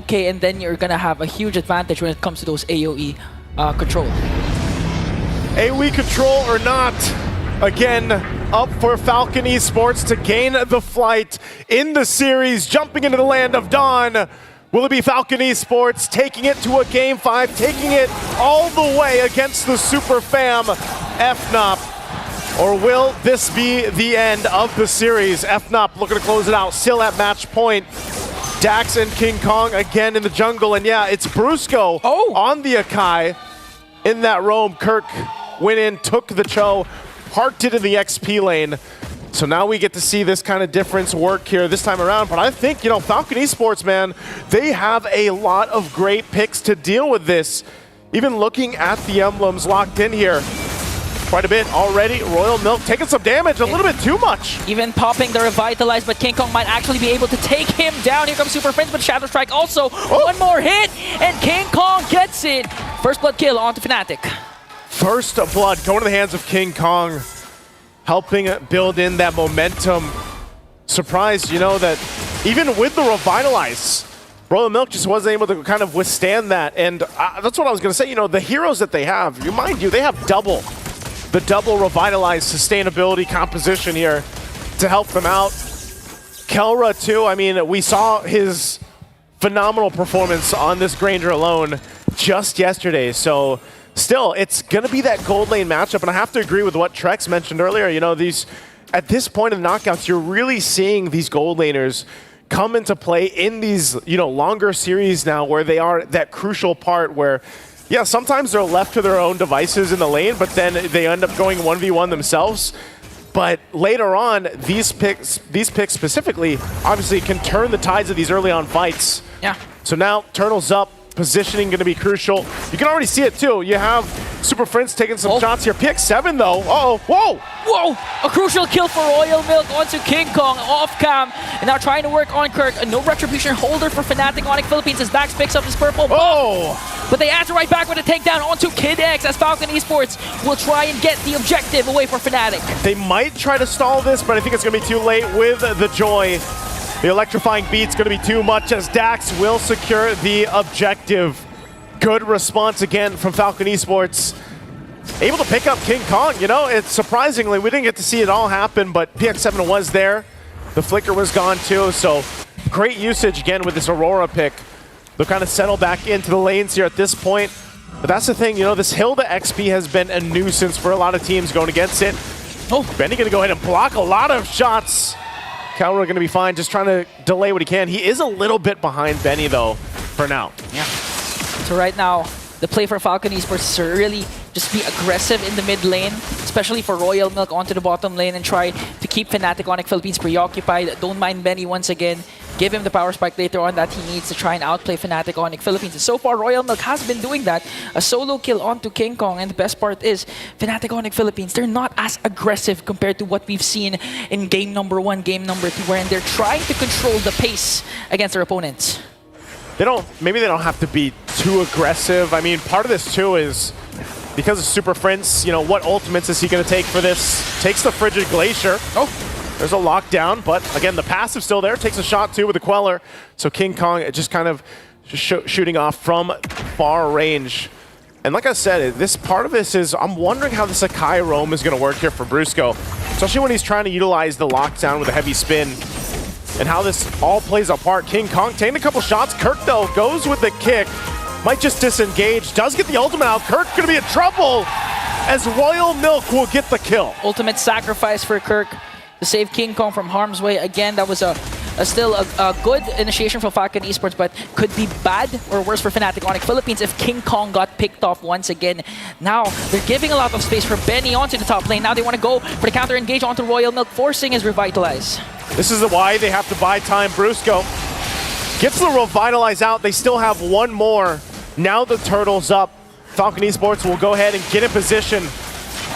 okay, and then you're gonna have a huge advantage when it comes to those AoE control. AoE control or not, again, up for Falcon Esports to gain the flight in the series, jumping into the land of Dawn. Will it be Falcon Esports taking it to a Game 5, taking it all the way against the Super Fam FNOP? Or will this be the end of the series? FNOP looking to close it out, still at match point. Dax and King Kong again in the jungle, and yeah, it's Brusco on the Akai in that roam. Kirk went in, took the Cho, parked it in the XP lane. So now we get to see this kind of difference work here this time around. But I think, you know, Falcon Esports, man, they have a lot of great picks to deal with this. Even looking at the emblems locked in here, quite a bit already. Royal Milk taking some damage, a little bit too much. Even popping the Revitalize, but King Kong might actually be able to take him down. Here comes Super Friends, but Shadow Strike also. One more hit, and King Kong gets it. First blood kill onto Fnatic. First blood going to the hands of King Kong, helping build in that momentum. Surprised, you know, that even with the Revitalize, Royal Milk just wasn't able to kind of withstand that. And that's what I was going to say. You know, the heroes that they have, mind you, they have the double Revitalize sustainability composition here to help them out. Kelra too, I mean, we saw his phenomenal performance on this Granger alone just yesterday. So still, it's going to be that gold lane matchup. And I have to agree with what Trex mentioned earlier. You know, at this point in the knockouts, you're really seeing these gold laners come into play in these, you know, longer series now where they are that crucial part where, yeah, sometimes they're left to their own devices in the lane, but then they end up going 1v1 themselves. But later on, these picks specifically, obviously can turn the tides of these early on fights. Yeah. So now, Turtles up, positioning going to be crucial. You can already see it too. You have Super Friends taking some shots here. PX7 though, whoa! Whoa! A crucial kill for Royal Milk onto King Kong off cam. And now trying to work on Kirk. A no retribution holder for FANATICONIC Philippines as Dax picks up his purple buff. But they answer right back with a takedown onto Kid X as Falcon Esports will try and get the objective away for Fnatic. They might try to stall this, but I think it's going to be too late with the Joy. The electrifying beat's going to be too much as Dax will secure the objective. Good response again from Falcon Esports. Able to pick up King Kong, you know, it's surprisingly, we didn't get to see it all happen, but PX7 was there. The flicker was gone too, so great usage again with this Aurora pick. They'll kind of settle back into the lanes here at this point. But that's the thing, you know, this Hilda XP has been a nuisance for a lot of teams going against it. Benny going to go ahead and block a lot of shots. Kelra going to be fine, just trying to delay what he can. He is a little bit behind Benny, though, for now. Yeah. So right now, the play for Falcon Esports is to really just be aggressive in the mid lane, especially for Royal Milk onto the bottom lane and try to keep FANATICONIC Philippines preoccupied. Don't mind Benny once again. Give him the power spike later on that he needs to try and outplay FANATICONIC Philippines. And so far, Royal Milk has been doing that. A solo kill onto King Kong. And the best part is, FANATICONIC Philippines, they're not as aggressive compared to what we've seen in game number 1, game number 2, wherein they're trying to control the pace against their opponents. Maybe they don't have to be too aggressive. I mean, part of this too is because of Super Friends, you know, what ultimates is he going to take for this? Takes the Frigid Glacier. There's a lockdown, but again, the passive still there. Takes a shot too with the Queller. So King Kong just kind of shooting off from far range. And like I said, this part of this is, I'm wondering how this Akai roam is going to work here for Brusco. Especially when he's trying to utilize the lockdown with a heavy spin. And how this all plays apart. King Kong taking a couple shots. Kirk, though, goes with the kick. Might just disengage. Does get the ultimate out. Kirk going to be in trouble as Royal Milk will get the kill. Ultimate sacrifice for Kirk to save King Kong from harm's way. Again, that was still a good initiation for Falcon Esports, but could be bad or worse for FANATICONIC Philippines if King Kong got picked off once again. Now, they're giving a lot of space for Benny onto the top lane. Now they want to go for the counter engage onto Royal Milk, forcing his Revitalize. This is why they have to buy time. Brusco gets the Revitalize out. They still have one more. Now the Turtle's up. Falcon Esports will go ahead and get in position.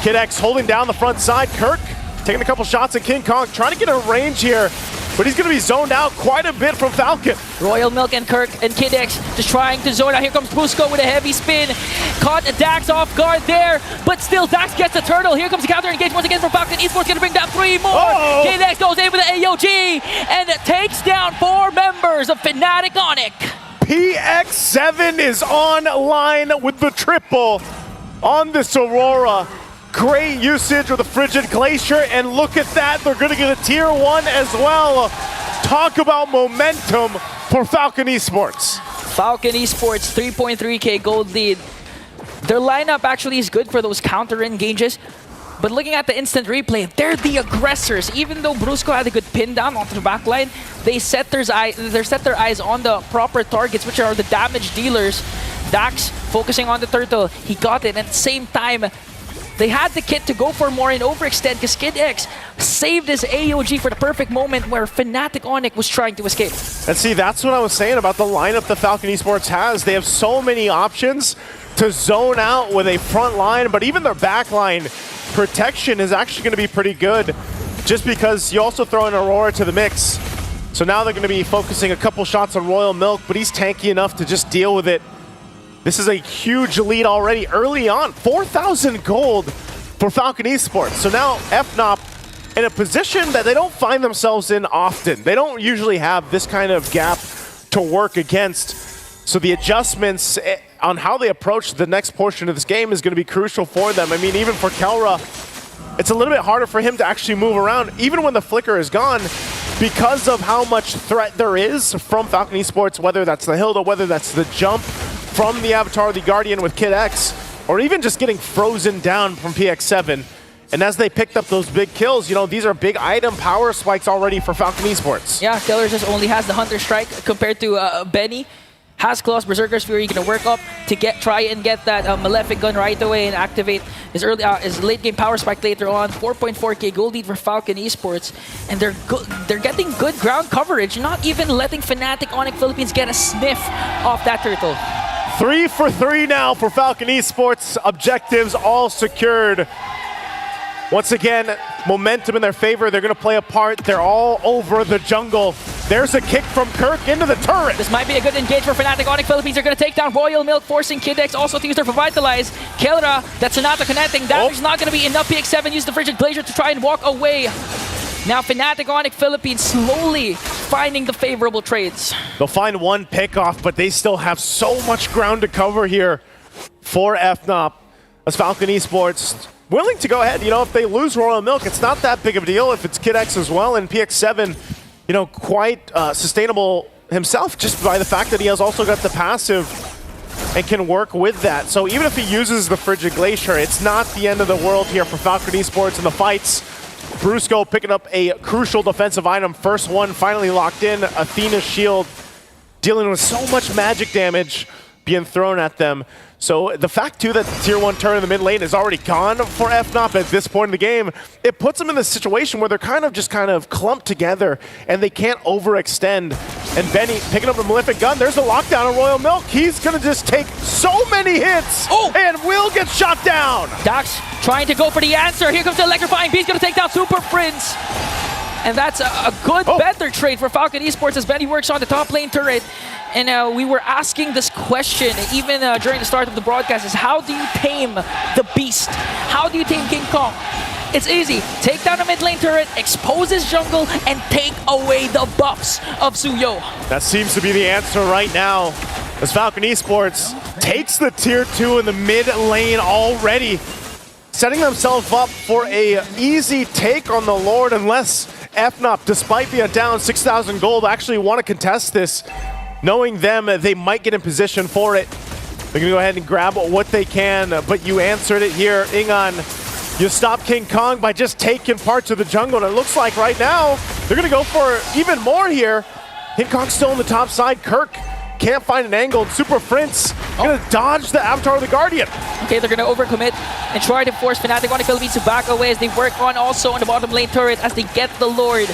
Kid X holding down the front side. Kirk taking a couple shots at King Kong, trying to get a range here. But he's going to be zoned out quite a bit from Falcon. Royal Milk and Kirk and Kid X just trying to zone out. Here comes Brusco with a heavy spin. Caught Dax off guard there, but still Dax gets the turtle. Here comes the counter engage once again from Falcon Esports, going to bring down 3 more. Kid X goes in with the AOG and takes down 4 members of FANATICONIC. PX7 is online with the triple on this Aurora. Great usage of the Frigid Glacier, and look at that, they're gonna get a tier 1 as well. Talk about momentum for Falcon Esports. Falcon Esports, 3.3k gold lead. Their lineup actually is good for those counter engages. But looking at the instant replay, they're the aggressors. Even though Brusco had a good pin down onto the backline, they set their eyes on the proper targets, which are the damage dealers. Dax focusing on the turtle. He got it. At the same time, they had the kit to go for more and overextend because Kid X saved his AOG for the perfect moment where FANATICONIC was trying to escape. And see, that's what I was saying about the lineup that Falcon Esports has. They have so many options to zone out with a front line, but even their back line protection is actually going to be pretty good just because you also throw in Aurora to the mix. So now they're going to be focusing a couple shots on Royal Milk, but he's tanky enough to just deal with it. This is a huge lead already early on. 4,000 gold for Falcon Esports. So now FNOP in a position that they don't find themselves in often. They don't usually have this kind of gap to work against. So the adjustments on how they approach the next portion of this game is going to be crucial for them. I mean, even for Kelra, it's a little bit harder for him to actually move around, even when the flicker is gone, because of how much threat there is from Falcon Esports, whether that's the Hilda, whether that's the jump from the Avatar of the Guardian with Kid X, or even just getting frozen down from PX7. And as they picked up those big kills, you know, these are big item power spikes already for Falcon Esports. Yeah, Killer just only has the Hunter Strike compared to Benny. Has Claws, Berserker's Fury, gonna work up to try and get that Malefic gun right away and activate his late game power spike later on. 4.4k gold lead for Falcon Esports, and they're getting good ground coverage, not even letting FANATICONIC Philippines get a sniff off that turtle. 3 for 3 now for Falcon Esports. Objectives all secured. Once again, momentum in their favor. They're going to play a part. They're all over the jungle. There's a kick from Kirk into the turret. This might be a good engage for FANATICONIC Philippines. They're going to take down Royal Milk, forcing Kid X also to use their Revitalize. Kelra, that's Sonata connecting. Damage not going to be enough. PX7 used the Frigid Glacier to try and walk away. Now FANATICONIC Philippines slowly finding the favorable trades. They'll find one pickoff, but they still have so much ground to cover here for FNOP. As Falcon Esports willing to go ahead. You know, if they lose Royal Milk, it's not that big of a deal if it's Kid X as well. And PX7, you know, quite sustainable himself just by the fact that he has also got the passive and can work with that. So even if he uses the Frigid Glacier, it's not the end of the world here for Falcon Esports in the fights. Brusco picking up a crucial defensive item. First one finally locked in. Athena's shield dealing with so much magic damage being thrown at them. So the fact too that the tier 1 turn in the mid lane is already gone for FNOP at this point in the game, it puts them in this situation where they're kind of clumped together and they can't overextend. And Benny picking up a Malefic gun. There's the lockdown on Royal Milk. He's gonna just take so many hits and will get shot down. Dax trying to go for the answer. Here comes the electrifying beast, gonna take down Super Prince. And that's a good, better trade for Falcon Esports as Benny works on the top lane turret. And we were asking this question even during the start of the broadcast, is how do you tame the beast? How do you tame King Kong? It's easy. Take down a mid lane turret, expose his jungle, and take away the buffs of Suyo. That seems to be the answer right now as Falcon Esports takes the tier 2 in the mid lane already, setting themselves up for a easy take on the Lord unless FNOP, despite being down 6,000 gold, actually want to contest this. Knowing them, they might get in position for it. They're going to go ahead and grab what they can, but you answered it here, Ingon. You stop King Kong by just taking parts of the jungle, and it looks like right now they're going to go for even more here. King Kong's still on the top side. Kirk can't find an angle. Super Prince going to dodge the Avatar of the Guardian. Okay, they're going to overcommit and try to force FANATICONIC Philippines to back away as they work on the bottom lane turret as they get the Lord.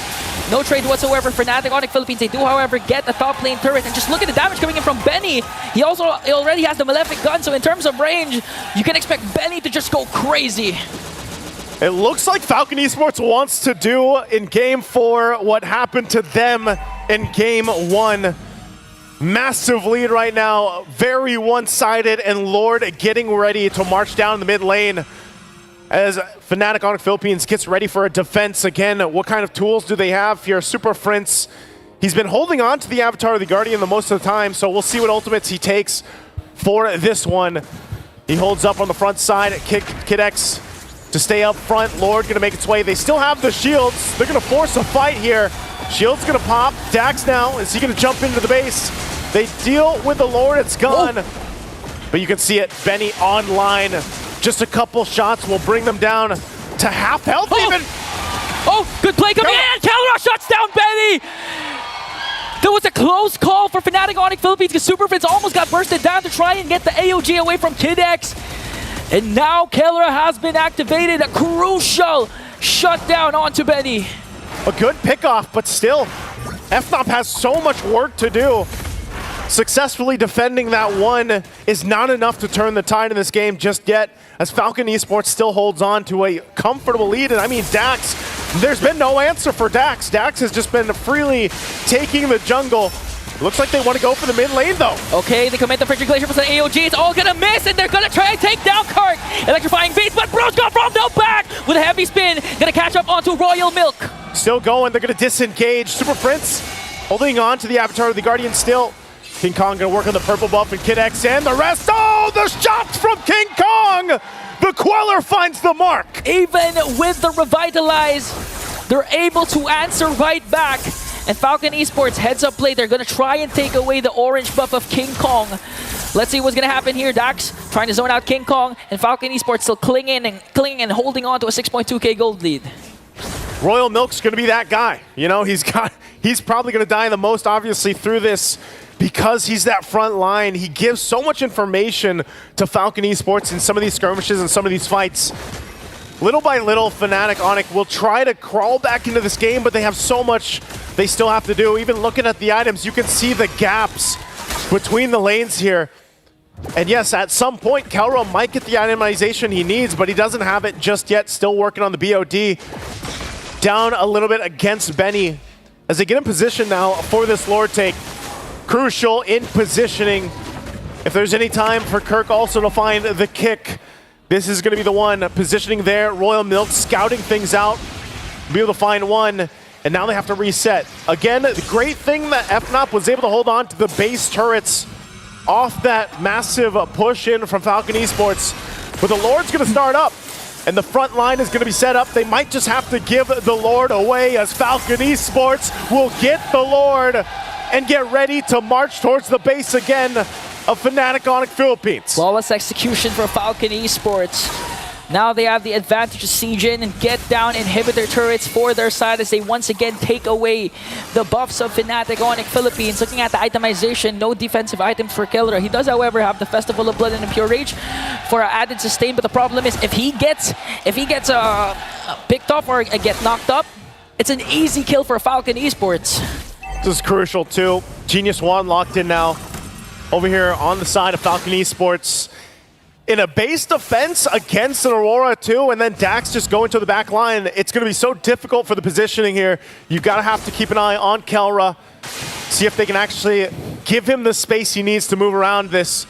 No trade whatsoever for FANATICONIC Philippines. They do, however, get the top lane turret. And just look at the damage coming in from Benny. He already has the Malefic gun, so in terms of range, you can expect Benny to just go crazy. It looks like Falcon Esports wants to do in Game 4 what happened to them in Game 1. Massive lead right now, very one-sided, and Lord getting ready to march down the mid lane as FANATICONIC Philippines gets ready for a defense. Again, what kind of tools do they have here? Super Prince He's been holding on to the Avatar of the Guardian the most of the time, so we'll see what ultimates he takes for this one. He holds up on the front side. Kid X to stay up front. Lord gonna make its way. They still have the shields. They're gonna force a fight here. Shield's gonna pop. Dax now, is he gonna jump into the base? They deal with the Lord, it's gone. Oh. But you can see it, Benny online. Just a couple shots will bring them down to half health even. Oh, good play coming in. Kalra shuts down Benny. There was a close call for FANATICONIC Philippines because Super Fritz almost got bursted down to try and get the AOG away from Kid X. And now Kalra has been activated. A crucial shutdown onto Benny. A good pickoff, but still, FNOP has so much work to do. Successfully defending that one is not enough to turn the tide in this game just yet, as Falcon Esports still holds on to a comfortable lead. And I mean, Dax, there's been no answer for Dax. Dax has just been freely taking the jungle. Looks like they want to go for the mid lane though. Okay, they commit the Frigid Glacier for the AOG. It's all gonna miss, and they're gonna try and take down Kirk. Electrifying beats, but Bro's got from the back with a heavy spin. Gonna catch up onto Royal Milk. Still going, they're gonna disengage. Super Prince holding on to the Avatar of the Guardian still. King Kong gonna work on the purple buff and Kid X and the rest. Oh, the shots from King Kong! The Queller finds the mark! Even with the Revitalize, they're able to answer right back. And Falcon Esports heads up play. They're gonna try and take away the orange buff of King Kong. Let's see what's gonna happen here. Dax trying to zone out King Kong, and Falcon Esports still clinging and holding on to a 6.2k gold lead. Royal Milk's gonna be that guy. You know, he's probably gonna die the most obviously through this, because he's that front line. He gives so much information to Falcon Esports in some of these skirmishes and some of these fights. Little by little, FANATICONIC will try to crawl back into this game, but they have so much they still have to do. Even looking at the items, you can see the gaps between the lanes here. And yes, at some point, Kalra might get the itemization he needs, but he doesn't have it just yet. Still working on the BOD. Down a little bit against Benny as they get in position now for this Lord take. Crucial in positioning. If there's any time for Kirk also to find the kick, this is going to be the one. Positioning there, Royal Milk scouting things out, be able to find one, and now they have to reset. Again, the great thing that FNOP was able to hold on to the base turrets off that massive push in from Falcon Esports. But the Lord's going to start up, and the front line is going to be set up. They might just have to give the Lord away, as Falcon Esports will get the Lord and get ready to march towards the base again of FANATICONIC Philippines. Flawless execution for Falcon Esports. Now they have the advantage to siege in and get down inhibitor turrets for their side as they once again take away the buffs of FANATICONIC Philippines. Looking at the itemization, no defensive items for Kalra. He does, however, have the Festival of Blood and the Pure Rage for added sustain, but the problem is if he gets picked off or get knocked up, it's an easy kill for Falcon Esports. This is crucial too. Genius One locked in now. Over here on the side of Falcon Esports. In a base defense against an Aurora too, and then Dax just going to the back line. It's going to be so difficult for the positioning here. You've got to have to keep an eye on Kalra. See if they can actually give him the space he needs to move around this.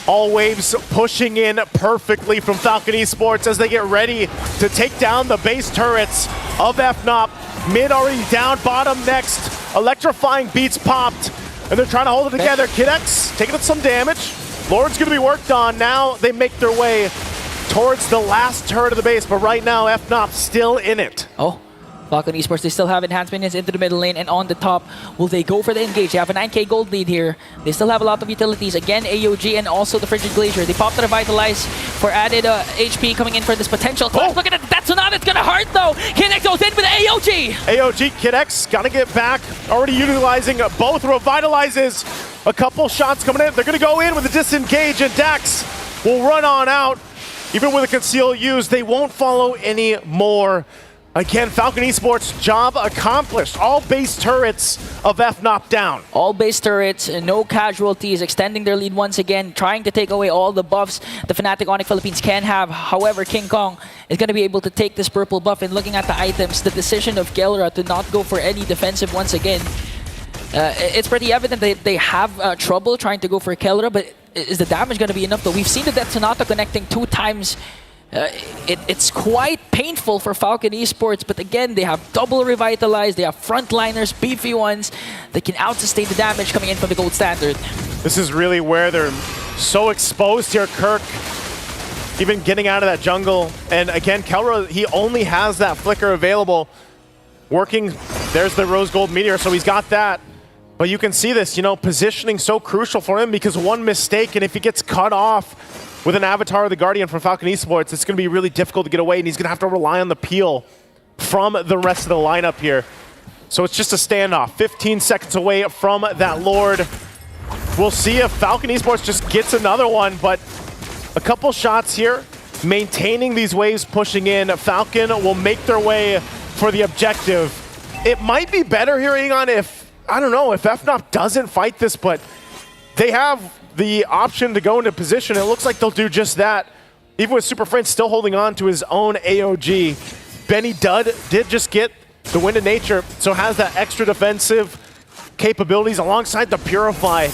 All waves pushing in perfectly from Falcon Esports as they get ready to take down the base turrets of FNOP. Mid already down, bottom next. Electrifying beats popped, and they're trying to hold it together. Kid X taking some damage. Lord's going to be worked on. Now they make their way towards the last turret of the base, but right now FNOP still in it. Oh, Falcon Esports, they still have enhanced minions into the middle lane, and on the top, will they go for the engage? They have a 9k gold lead here. They still have a lot of utilities. Again, AOG and also the Frigid Glacier. They popped the Revitalize for added HP coming in for this potential clash. Oh. Look at it, that's not, it's gonna hurt though. Kid X goes in with the AOG. AOG, Kid X, gotta get back. Already utilizing both Revitalizes. A couple shots coming in. They're gonna go in with a disengage, and Dax will run on out. Even with a conceal use, they won't follow any more. Again, Falcon Esports, job accomplished. All base turrets of FNOP down. All base turrets, no casualties, extending their lead once again, trying to take away all the buffs the FANATICONIC Philippines can have. However, King Kong is going to be able to take this purple buff, and looking at the items, the decision of Kalra to not go for any defensive once again, it's pretty evident that they have trouble trying to go for Kalra, but is the damage going to be enough though? We've seen the Death Sonata connecting 2 times It's quite painful for Falcon Esports, but again, they have double revitalized, they have frontliners, beefy ones that can out-sustain the damage coming in from the gold standard. This is really where they're so exposed here. Kirk even getting out of that jungle. And again, Kelra, he only has that flicker available. Working, there's the rose gold meteor, so he's got that. But you can see this, you know, positioning so crucial for him because one mistake, and if he gets cut off with an Avatar of the Guardian from Falcon Esports, it's going to be really difficult to get away, and he's going to have to rely on the peel from the rest of the lineup here. So it's just a standoff, 15 seconds away from that Lord. We'll see if Falcon Esports just gets another one, but a couple shots here, maintaining these waves, pushing in. Falcon will make their way for the objective. It might be better here, Egon, if, I don't know, if FNOP doesn't fight this, but they have the option to go into position. It looks like they'll do just that. Even with Super Friends still holding on to his own AOG. Benny Dud did just get the Wind of Nature, so has that extra defensive capabilities alongside the Purify.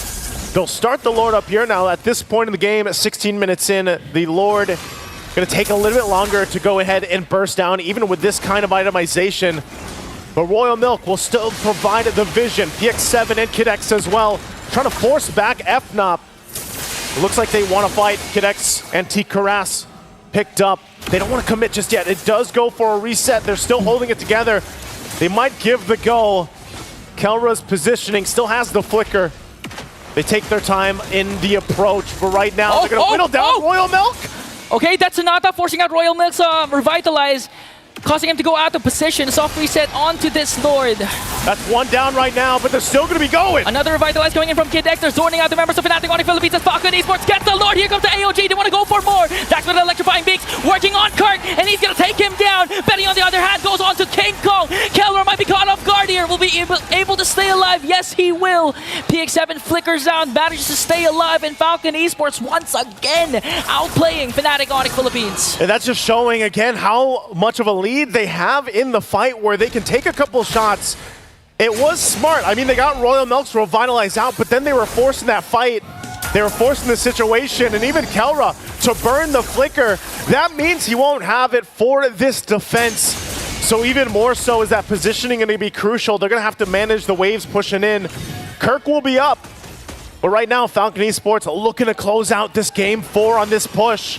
They'll start the Lord up here now. At this point in the game, at 16 minutes in, the Lord going to take a little bit longer to go ahead and burst down, even with this kind of itemization. But Royal Milk will still provide the vision. PX7 and Kid X as well, trying to force back FNOP. It looks like they want to fight. Kid X and T. Karas picked up. They don't want to commit just yet. It does go for a reset. They're still holding it together. They might give the go. Kelra's positioning still has the flicker. They take their time in the approach, but right now they're going to whittle down Royal Milk. Okay, that's Sonata forcing out Royal Milk's Revitalize, causing him to go out of position. Soft reset onto this Lord. That's one down right now, but they're still going to be going. Another Revitalize coming in from Kid X. They're zoning out the members of FANATICONIC Philippines as Falcon Esports gets the Lord. Here comes the AOG. They want to go for more. That's with electrifying beaks, working on Kirk, and he's going to take him down. Benny, on the other hand, goes on to King Kong. Kelra might be caught off guard here. Will be able to stay alive. Yes, he will. PX7 flickers down, manages to stay alive, and Falcon Esports once again outplaying FANATICONIC Philippines. And that's just showing again how much of a lead they have in the fight, where they can take a couple shots. It was smart. I mean, they got Royal Milk's Revitalize out, but then they were forcing that fight. They were forcing the situation, and even Kelra to burn the flicker. That means he won't have it for this defense. So even more so is that positioning going to be crucial. They're going to have to manage the waves pushing in. Kirk will be up. But right now, Falcon Esports looking to close out this game 4 on this push.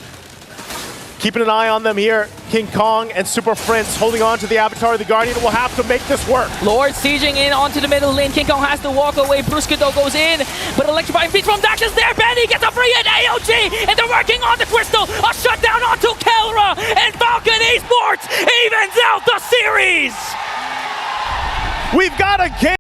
Keeping an eye on them here. King Kong and Super Friends holding on to the Avatar of the Guardian will have to make this work. Lord sieging in onto the middle lane. King Kong has to walk away. Brusquedo goes in, but electrifying beats from Dax is there. Benny gets a free hit. AOG, and they're working on the Crystal. A shutdown onto Kelra, and Falcon Esports evens out the series. We've got a game.